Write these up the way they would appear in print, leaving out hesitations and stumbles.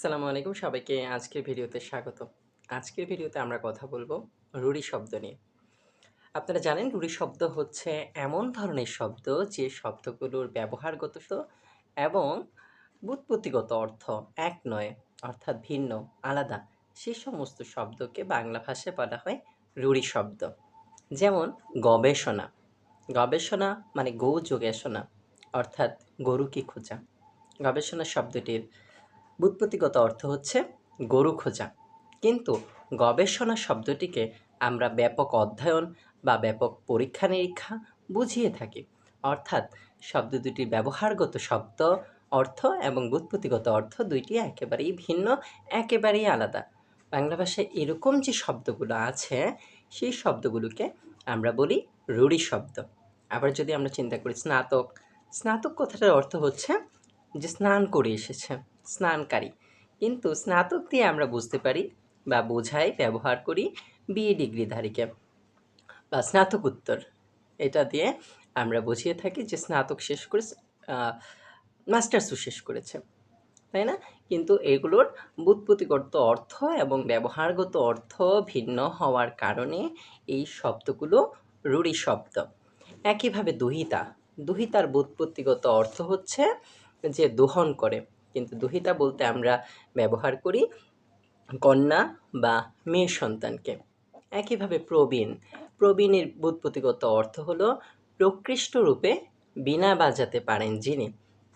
আসসালামু আলাইকুম সবাইকে আজকের ভিডিওতে স্বাগত। আজকের ভিডিওতে আমরা কথা বলবো রুড়ি শব্দ নিয়ে। আপনারা জানেন রুড়ি শব্দ হচ্ছে এমন ধরনের শব্দ যে শব্দগুলোর ব্যবহারগত এবং ব্যুৎপত্তিগত অর্থ এক নয়, অর্থাৎ ভিন্ন, আলাদা। সে সমস্ত শব্দকে বাংলা ভাষায় বলা হয় রুড়ি শব্দ। যেমন গবেষণা। গবেষণা মানে গো যোগেশনা, অর্থাৎ গরুকে খোঁজা। গবেষণা শব্দটির ব্যুৎপত্তিগত অর্থ হচ্ছে গরু খোঁজা। কিন্তু গবেষণা শব্দটিকে আমরা ব্যাপক অধ্যয়ন বা ব্যাপক পরীক্ষা নিরীক্ষা বুঝিয়ে থাকি। অর্থাৎ শব্দ দুটির ব্যবহারগত শব্দ অর্থ এবং ব্যুৎপত্তিগত অর্থ দুইটি একেবারেই ভিন্ন, একেবারেই আলাদা। বাংলা ভাষায় এরকম যে শব্দগুলো আছে সেই শব্দগুলোকে আমরা বলি রূঢ়ি শব্দ। আবার যদি আমরা চিন্তা করি স্নাতক, স্নাতক কথাটার অর্থ হচ্ছে যে স্নান করে এসেছে, স্নানকারী। কিন্তু স্নাতক দিয়ে আমরা বুঝতে পারি বা বোঝাই, ব্যবহার করি বিএ ডিগ্রিধারীকে বা স্নাতকোত্তর। এটা দিয়ে আমরা বুঝিয়ে থাকি যে স্নাতক শেষ করে মাস্টার্সও শেষ করেছে, তাই না? কিন্তু এগুলোর ব্যুৎপত্তিগত অর্থ এবং ব্যবহারগত অর্থ ভিন্ন হওয়ার কারণে এই শব্দগুলো রূঢ়ি শব্দ। একইভাবে দুহিতা। দুহিতার ব্যুৎপত্তিগত অর্থ হচ্ছে যে দোহন করে, কিন্তু দুহিতা বলতে আমরা ব্যবহার করি কন্যা বা মেয়ে সন্তানকে। একইভাবে প্রবীণ। প্রবীণের ব্যুৎপত্তিগত অর্থ হলো প্রকৃষ্ট রূপে বীণা বাজাতে পারেন যিনি।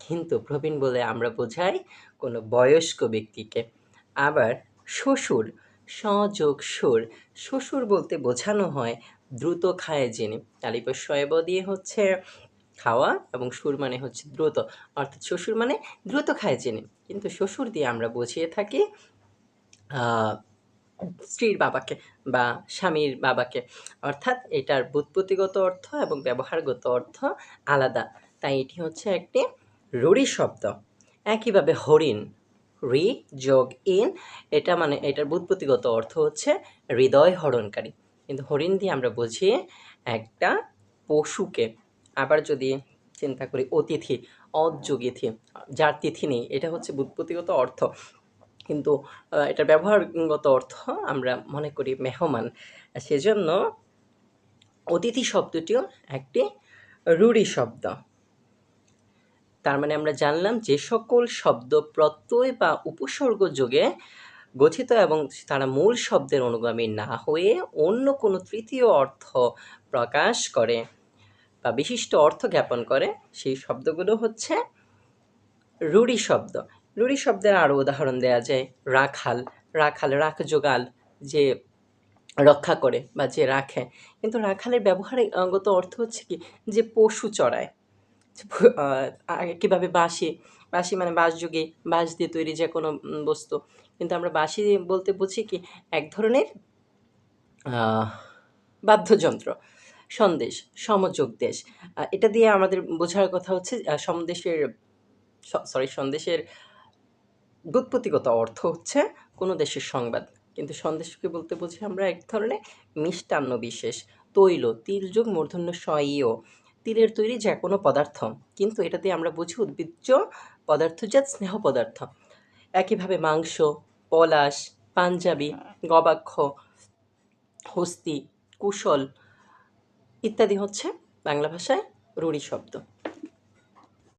কিন্তু প্রবীণ বলে আমরা বোঝাই কোনো বয়স্ক ব্যক্তিকে। আবার শ্বশুর, স-যোগ সুর। শ্বশুর বলতে বোঝানো হয় দ্রুত খায় যিনি। তালিপর শয়েব দিয়ে হচ্ছে খাওয়া এবং সুর মানে হচ্ছে দ্রুত, অর্থাৎ শ্বশুর মানে দ্রুত খায় যিনি। কিন্তু শ্বশুর দিয়ে আমরা বুঝিয়ে থাকি স্ত্রীর বাবাকে বা স্বামীর বাবাকে। অর্থাৎ এটার ব্যুৎপত্তিগত অর্থ এবং ব্যবহারগত অর্থ আলাদা। তাই এটি হচ্ছে একটি রূঢ়ি শব্দ। একইভাবে হরিণ, রি যোগ ইন, এটা মানে এটার ব্যুৎপত্তিগত অর্থ হচ্ছে হৃদয় হরণকারী। কিন্তু হরিণ দিয়ে আমরা বুঝি একটা পশুকে। আবার যদি চিন্তা করি অতিথি, অযোগিথি, যার তিথি নেই, এটা হচ্ছে ব্যুৎপত্তিগত অর্থ। কিন্তু এটার ব্যবহারগত অর্থ আমরা মনে করি মেহমান। সেজন্য অতিথি শব্দটিও একটি রূঢ়ি শব্দ। তার মানে আমরা জানলাম যে সকল শব্দ প্রত্যয় বা উপসর্গ যোগে গঠিত এবং তারা মূল শব্দের অনুগামী না হয়ে অন্য কোনো তৃতীয় অর্থ প্রকাশ করে বা বিশিষ্ট অর্থ জ্ঞাপন করে, সেই শব্দগুলো হচ্ছে রূঢ়ি শব্দ। রূঢ়ি শব্দের আরও উদাহরণ দেয়া যায়। রাখাল, রাখাল রাখ যোগাল, যে রক্ষা করে বা যে রাখে। কিন্তু রাখালের ব্যবহারগত অর্থ হচ্ছে কি, যে পশু চড়ায়। কীভাবে বাঁশি, বাঁশি মানে বাঁশযোগী, বাঁশ দিয়ে তৈরি যে কোনো বস্তু। কিন্তু আমরা বাঁশি বলতে বুঝি কি, এক ধরনের বাদ্যযন্ত্র। সন্দেশ, সমযোগ দেশ, এটা দিয়ে আমাদের বোঝার কথা হচ্ছে সন্দেশের সন্দেশের ব্যুৎপত্তিগত অর্থ হচ্ছে কোনো দেশের সংবাদ। কিন্তু সন্দেশকে বলতে বুঝি আমরা এক ধরনের মিষ্টান্ন বিশেষ, তৈল, তিল যোগ মূর্ধন্য স-ই-ও, তিলের তৈরি যে কোনো পদার্থ। কিন্তু এটা দিয়ে আমরা বুঝি উদ্ভিজ্জ পদার্থজাত স্নেহ পদার্থ। একইভাবে মাংস, পলাশ, পাঞ্জাবি, গবাক্ষ, হস্তি, কুশল ইত্যাদি হচ্ছে বাংলা ভাষায় রূঢ়ি শব্দ।